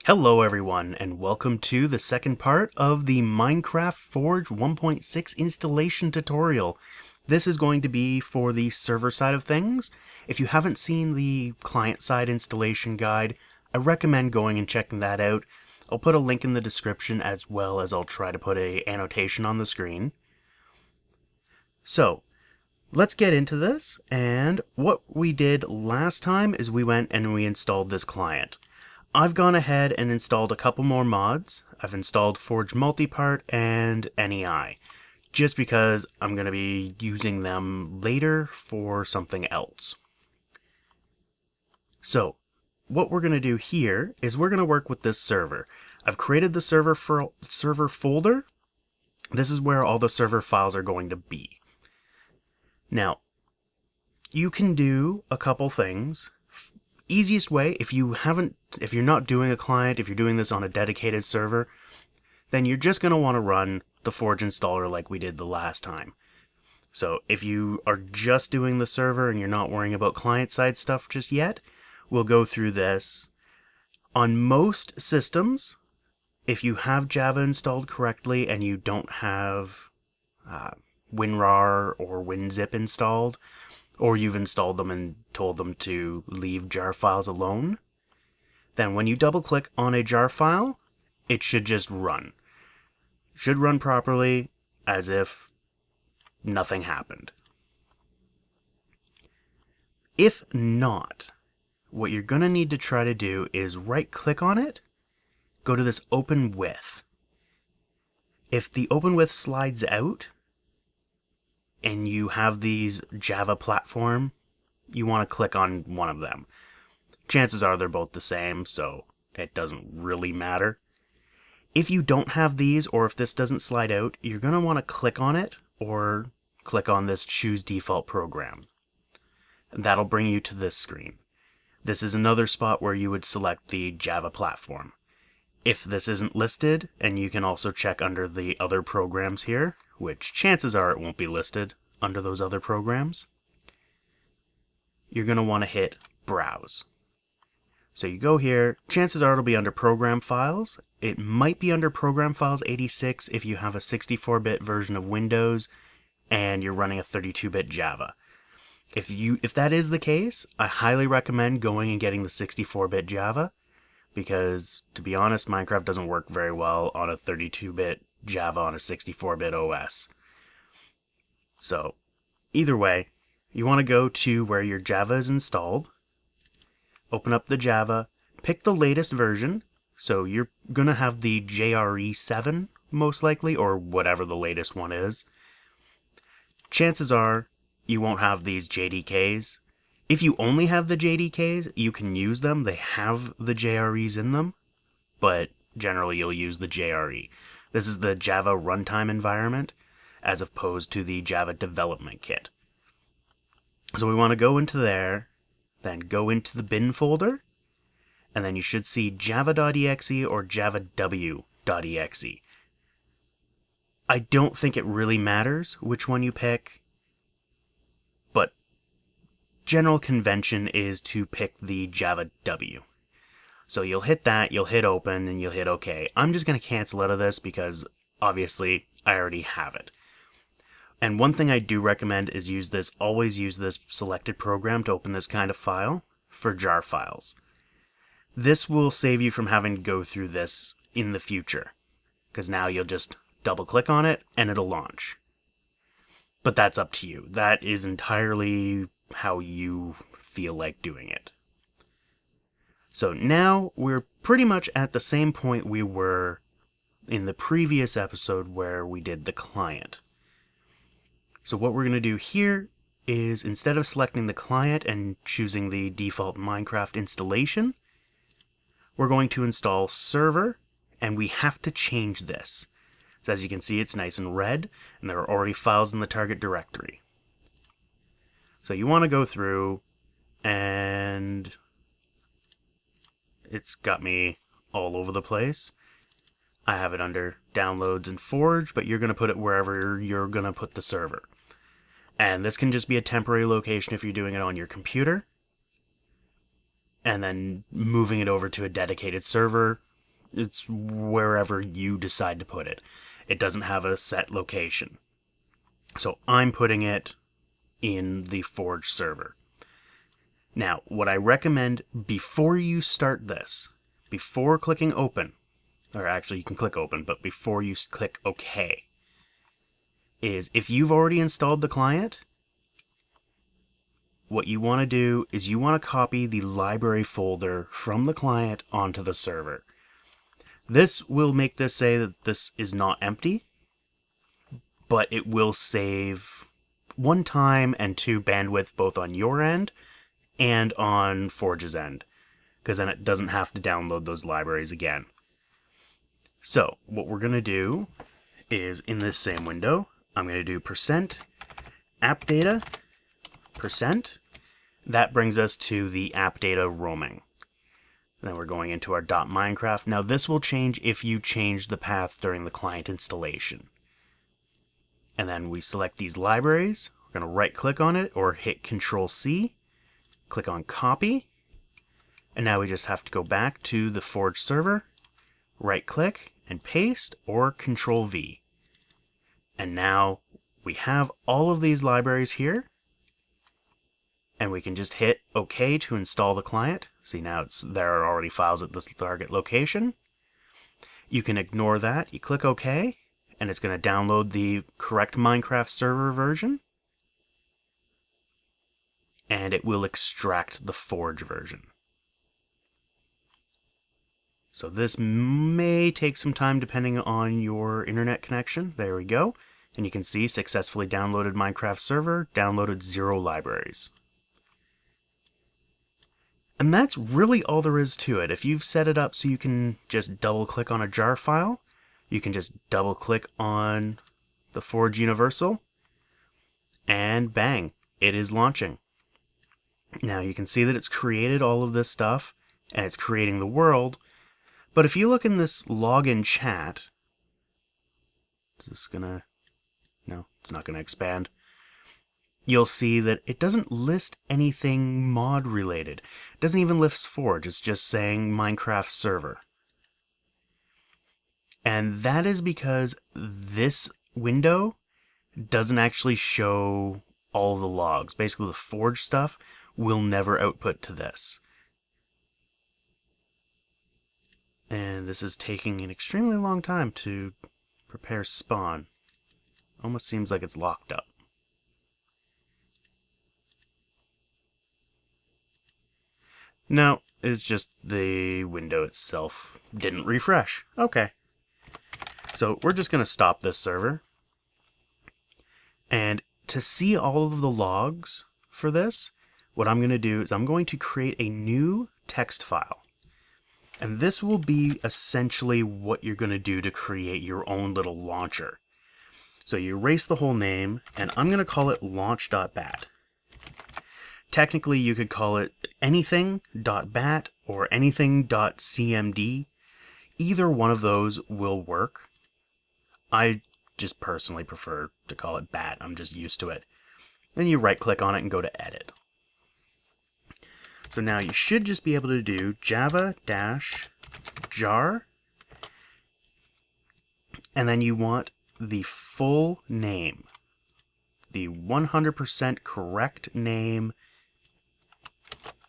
Hello everyone, and welcome to the second part of the Minecraft Forge 1.6 installation tutorial. This is going to be for the server side of things. If you haven't seen the client side installation guide, I recommend going and checking that out. I'll put a link in the description as well as I'll try to put an annotation on the screen. So, let's get into this, and what we did last time is we went and we installed this client. I've gone ahead and installed a couple more mods. I've installed Forge Multipart and NEI, just because I'm going to be using them later for something else. So, what we're going to do here is we're going to work with this server. I've created the server folder. This is where all the server files are going to be. Now, you can do a couple things. Easiest way, if you're not doing a client, if you're doing this on a dedicated server, then you're just going to want to run the Forge installer like we did the last time. So if you are just doing the server and you're not worrying about client-side stuff just yet, we'll go through this. On most systems, if you have Java installed correctly and you don't have WinRAR or WinZip installed, or you've installed them and told them to leave jar files alone, then when you double click on a jar file, it should just run. It should run properly as if nothing happened. If not, what you're going to need to try to do is right click on it, go to this open with. If the open with slides out, and you have these Java platform, you want to click on one of them. Chances are they're both the same, so it doesn't really matter. If you don't have these, or if this doesn't slide out, you're going to want to click on it, or click on this Choose Default Program. And that'll bring you to this screen. This is another spot where you would select the Java platform. If this isn't listed, and you can also check under the other programs here, which chances are it won't be listed under those other programs, you're going to want to hit Browse. So you go here, chances are it'll be under Program Files. It might be under Program Files 86 if you have a 64-bit version of Windows and you're running a 32-bit Java. If that is the case, I highly recommend going and getting the 64-bit Java, because, to be honest, Minecraft doesn't work very well on a 32-bit Java on a 64-bit OS. So, either way, you want to go to where your Java is installed, open up the Java, pick the latest version, so you're going to have the JRE 7, most likely, or whatever the latest one is. Chances are you won't have these JDKs. If you only have the JDKs, you can use them. They have the JREs in them, but generally you'll use the JRE. This is the Java runtime environment, as opposed to the Java development kit. So we want to go into there, then go into the bin folder, and then you should see java.exe or javaw.exe. I don't think it really matters which one you pick, but general convention is to pick the Java W. So you'll hit that, you'll hit open, and you'll hit OK. I'm just going to cancel out of this because obviously I already have it. And one thing I do recommend is always use this selected program to open this kind of file for jar files. This will save you from having to go through this in the future, because now you'll just double click on it and it'll launch. But that's up to you. That is entirely how you feel like doing it. So now we're pretty much at the same point we were in the previous episode where we did the client. So what we're going to do here is, instead of selecting the client and choosing the default Minecraft installation, we're going to install server, and we have to change this. So as you can see, it's nice and red, and there are already files in the target directory. So you want to go through, and it's got me all over the place. I have it under downloads and Forge, but you're going to put it wherever you're going to put the server. And this can just be a temporary location if you're doing it on your computer. And then moving it over to a dedicated server It's wherever you decide to put it. It doesn't have a set location. So I'm putting it in the Forge server. Now, what I recommend before you start this, before clicking open, or actually you can click open, but before you click OK, is if you've already installed the client, what you want to do is you want to copy the library folder from the client onto the server. This will make this say that this is not empty, but it will save 1 time and 2 bandwidth both on your end and on Forge's end, because then it doesn't have to download those libraries again. So what we're going to do is in this same window, I'm going to do %appdata %. That brings us to the app data roaming. Then we're going into our .minecraft. Now this will change if you change the path during the client installation. And then we select these libraries. We're going to right click on it or hit Control-C, click on copy. And now we just have to go back to the Forge server, right click and paste or Control-V. And now we have all of these libraries here. And we can just hit OK to install the client. See, now there are already files at this target location. You can ignore that. You click OK, and it's going to download the correct Minecraft server version. And it will extract the Forge version. So this may take some time depending on your internet connection. There we go. And you can see successfully downloaded Minecraft server, downloaded 0 libraries. And that's really all there is to it. If you've set it up so you can just double click on a jar file, you can just double click on the Forge Universal, and bang, it is launching. Now you can see that it's created all of this stuff, and it's creating the world, but if you look in this login chat, is this gonna, no, it's not gonna expand. You'll see that it doesn't list anything mod related. It doesn't even list Forge, it's just saying Minecraft server. And that is because this window doesn't actually show all the logs. Basically the Forge stuff will never output to this. And this is taking an extremely long time to prepare spawn. Almost seems like it's locked up. No, it's just the window itself didn't refresh. Okay. So we're just going to stop this server. And to see all of the logs for this, what I'm going to do is I'm going to create a new text file. And this will be essentially what you're going to do to create your own little launcher. So you erase the whole name, and I'm going to call it launch.bat. Technically, you could call it anything.bat or anything.cmd. Either one of those will work. I just personally prefer to call it bat. I'm just used to it. Then you right click on it and go to edit. So now you should just be able to do java-jar, and then you want the full name, the 100% correct name.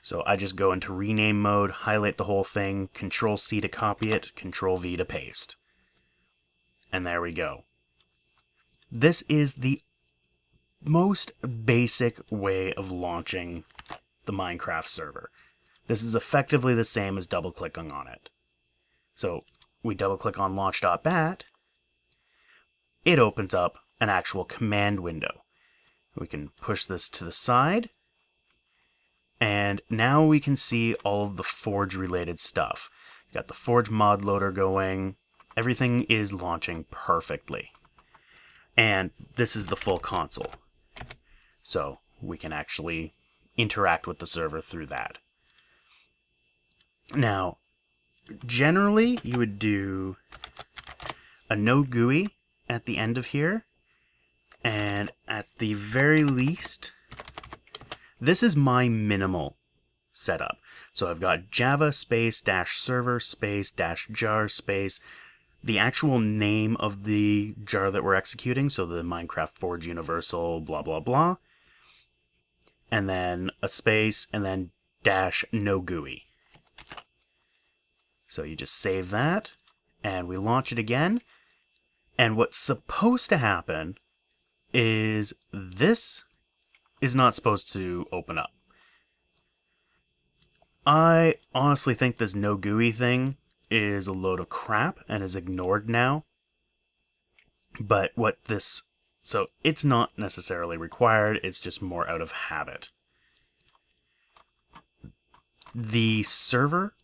So I just go into rename mode, highlight the whole thing, Control-C to copy it, Control-V to paste. And there we go. This is the most basic way of launching the Minecraft server. This is effectively the same as double-clicking on it. So we double-click on launch.bat. It opens up an actual command window. We can push this to the side. And now we can see all of the Forge related stuff. You got the Forge mod loader going. Everything is launching perfectly. And this is the full console. So we can actually interact with the server through that. Now, generally you would do a no GUI at the end of here. And at the very least, this is my minimal setup. So I've got java space dash server space dash jar space, the actual name of the jar that we're executing, so the Minecraft Forge Universal, blah, blah, blah, and then a space, and then dash no GUI. So you just save that, and we launch it again, and what's supposed to happen is this is not supposed to open up. I honestly think this no GUI thing is a load of crap and is ignored now. But so it's not necessarily required, it's just more out of habit. The server,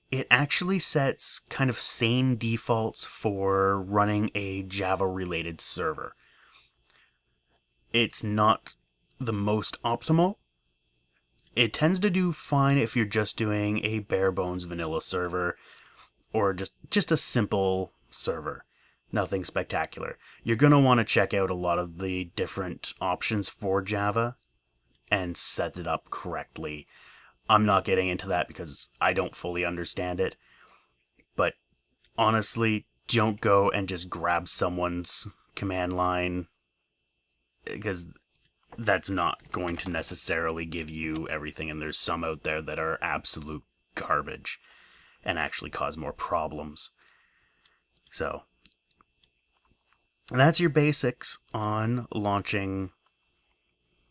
it actually sets kind of sane defaults for running a Java-related server. It's not the most optimal. It tends to do fine if you're just doing a bare bones vanilla server, or just a simple server. Nothing spectacular. You're going to want to check out a lot of the different options for Java and set it up correctly. I'm not getting into that because I don't fully understand it. But honestly, don't go and just grab someone's command line, because that's not going to necessarily give you everything, and there's some out there that are absolute garbage and actually cause more problems. So that's your basics on launching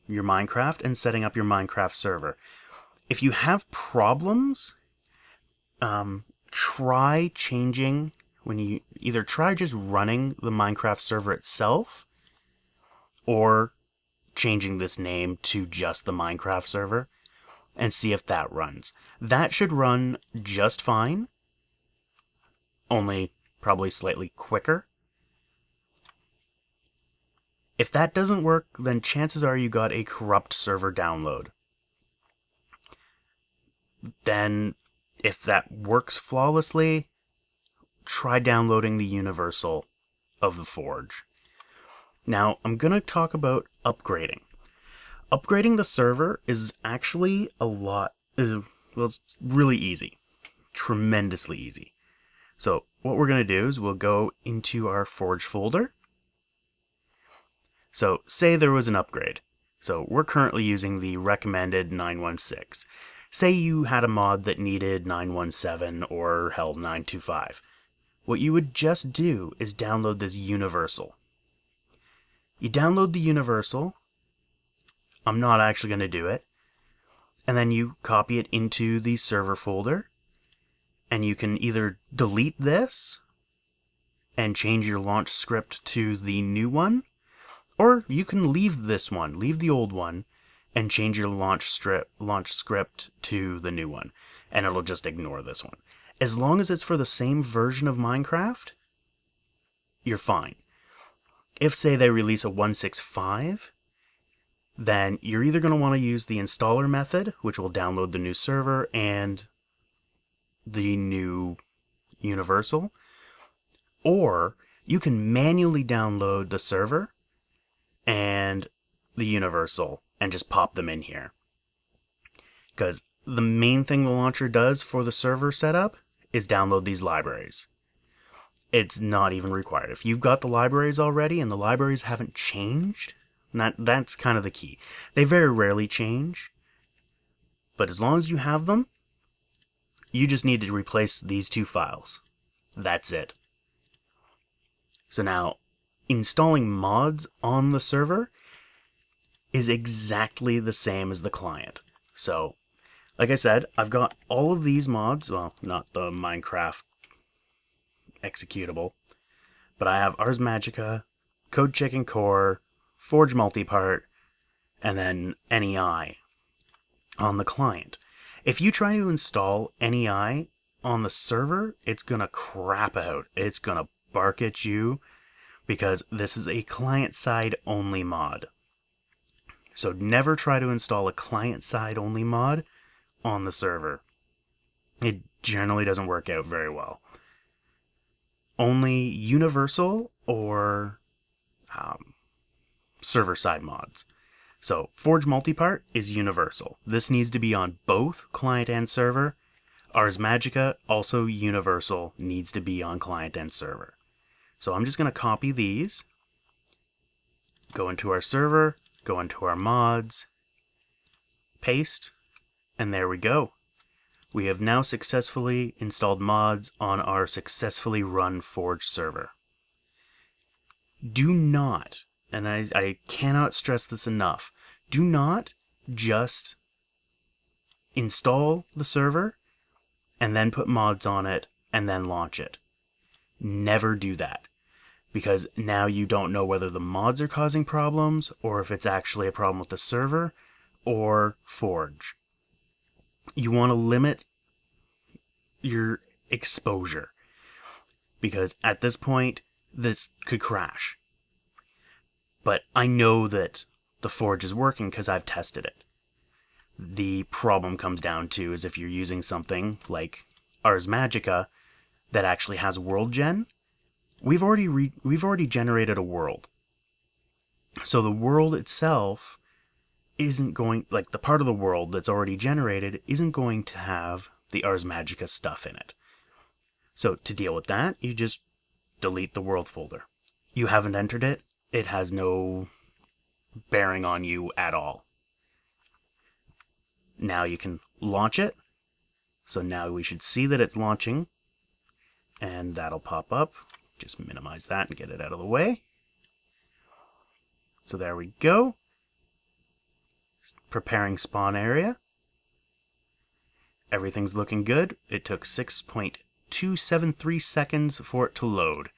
your Minecraft and setting up your Minecraft server. If you have problems, try changing, when you either try just running the Minecraft server itself, or changing this name to just the Minecraft server, and see if that runs. That should run just fine, only probably slightly quicker. If that doesn't work, then chances are you got a corrupt server download. Then, if that works flawlessly, try downloading the Universal of the Forge. Now, I'm going to talk about upgrading. Upgrading the server is actually it's really easy. Tremendously easy. So, what we're going to do is we'll go into our Forge folder. So, say there was an upgrade. So, we're currently using the recommended 916. Say you had a mod that needed 917 or hell 925. What you would just do is download this Universal. You download the Universal. I'm not actually going to do it. And then you copy it into the server folder. And you can either delete this and change your launch script to the new one, or you can leave this one, leave the old one, and change your launch script to the new one, and it'll just ignore this one. As long as it's for the same version of Minecraft, you're fine. If, say, they release a 1.6.5, then you're either going to want to use the installer method, which will download the new server and the new Universal, or you can manually download the server and the Universal and just pop them in here. Because the main thing the launcher does for the server setup is download these libraries. It's not even required. If you've got the libraries already and the libraries haven't changed, that's kind of the key. They very rarely change, but as long as you have them, you just need to replace these two files. That's it. So now, installing mods on the server is exactly the same as the client. So, like I said, I've got all of these mods, well, not the Minecraft executable, but I have Ars Magica, CodeChicken Core, Forge Multipart, and then NEI on the client. If you try to install NEI on the server, it's gonna crap out. It's gonna bark at you because this is a client-side only mod. So never try to install a client-side only mod on the server. It generally doesn't work out very well. Only Universal or server-side mods. So Forge Multipart is universal. This needs to be on both client and server. Ars Magica, also universal, needs to be on client and server. So I'm just going to copy these, go into our server, go into our mods, paste, and there we go. We have now successfully installed mods on our successfully run Forge server. Do not, and I cannot stress this enough, do not just install the server and then put mods on it and then launch it. Never do that, because now you don't know whether the mods are causing problems or if it's actually a problem with the server or Forge. You want to limit your exposure, because at this point this could crash. But I know that the Forge is working because I've tested it. The problem comes down to is if you're using something like Ars Magica that actually has world gen. We've already generated a world, so the world itself isn't going, like the part of the world that's already generated isn't going to have the Ars Magica stuff in it. So to deal with that, you just delete the world folder. You haven't entered it, it has no bearing on you at all. Now you can launch it. So now we should see that it's launching, and that'll pop up. Just minimize that and get it out of the way. So there we go. Preparing spawn area. Everything's looking good. It took 6.273 seconds for it to load,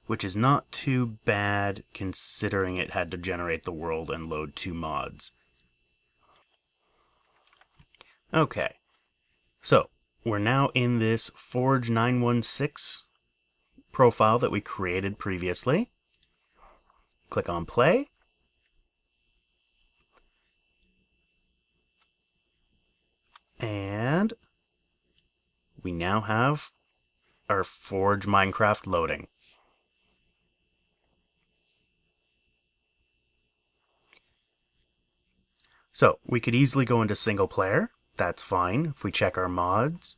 which is not too bad considering it had to generate the world and load 2 mods. Okay, so we're now in this Forge 916 profile that we created previously. Click on play. And we now have our Forge Minecraft loading. So we could easily go into single player. That's fine. If we check our mods,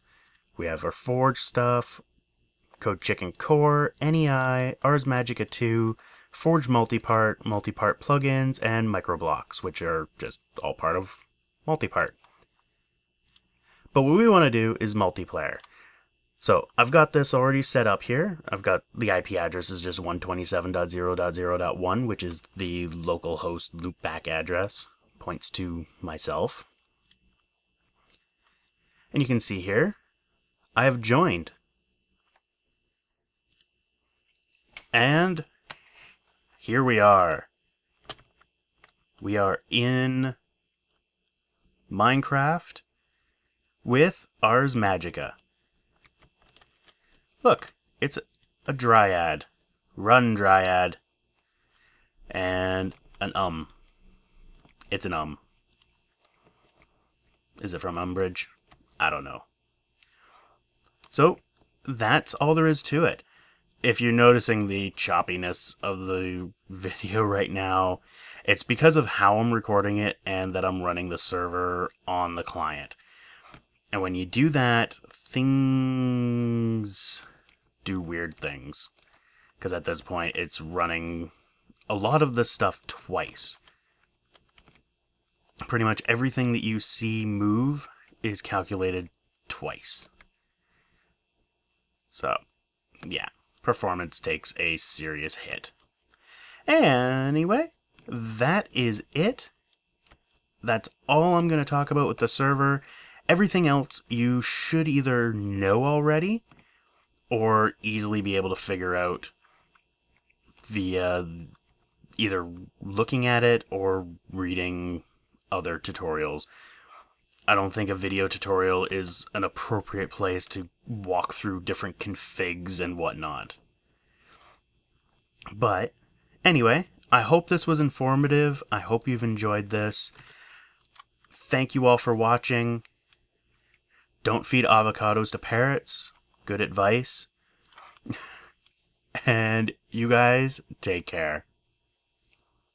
we have our Forge stuff, Code Chicken Core, NEI, Ars Magica 2, Forge Multipart, Multipart plugins, and Microblocks, which are just all part of Multipart. But what we want to do is multiplayer. So I've got this already set up here. I've got the IP address is just 127.0.0.1, which is the local host loopback address. Points to myself. And you can see here, I have joined. And here we are. We are in Minecraft with Ars Magica. Look, it's a dryad. Run dryad. And an It's an Is it from Umbridge? I don't know. So, that's all there is to it. If you're noticing the choppiness of the video right now, it's because of how I'm recording it and that I'm running the server on the client. And when you do that, things do weird things. Because at this point, it's running a lot of this stuff twice. Pretty much everything that you see move is calculated twice. So, yeah, performance takes a serious hit. Anyway, that is it. That's all I'm going to talk about with the server. Everything else you should either know already or easily be able to figure out via either looking at it or reading other tutorials. I don't think a video tutorial is an appropriate place to walk through different configs and whatnot. But anyway, I hope this was informative. I hope you've enjoyed this. Thank you all for watching. Don't feed avocados to parrots. Good advice. And you guys, take care.